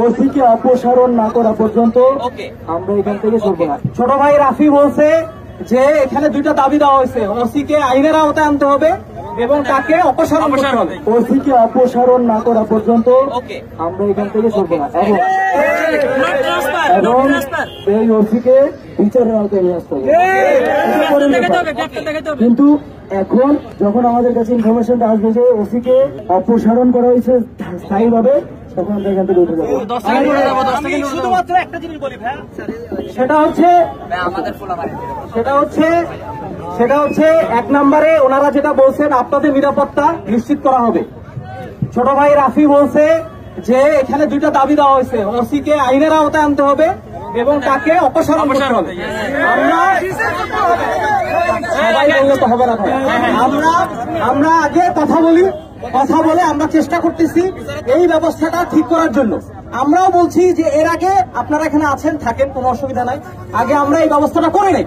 ওসিকে অপসারণ না করা পর্যন্ত আমরা এখান থেকে চলবো না। ছোট ভাই রাফি বলছে যে এখানে দুইটা দাবি দেওয়া হয়েছে, ওসিকে আইনের আওতায় আনতে হবে এবং তাকে অপসারণ করতে হবে। ওসিকে অপসারণ না করা পর্যন্ত আমরা এখান থেকে চলবো না এবং এই ওসিকে বিচারের আওতায় নিয়ে আসতে হবে। কিন্তু এখন যখন আমাদের কাছে ইনফরমেশনটা আসবে যে ওসিকে অপসারণ করা হয়েছে স্থায়ীভাবে, তখন আমরা এখান থেকে উঠে যাবো। শুধুমাত্র একটা জিনিস বলি ভাই, সেটা হচ্ছে 1 নম্বরে ওনারা যেটা বলছেন আপনাদের নিরাপত্তা নিশ্চিত করা হবে। ছোট ভাই রাফি বলছে যে এখানে দুইটা দাবি দেওয়া হয়েছে, ওসিকে আইনের আওতায় আনতে হবে এবং তাকে অপসারণ করতে হবে। আমরা আগে কথা বলে আমরা চেষ্টা করতেছি এই ব্যবস্থাটা ঠিক করার জন্য। আমরাও বলছি যে এর আগে আপনারা এখানে আছেন, থাকেন, কোনো অসুবিধা নাই, আগে আমরা এই ব্যবস্থাটা করে নেই।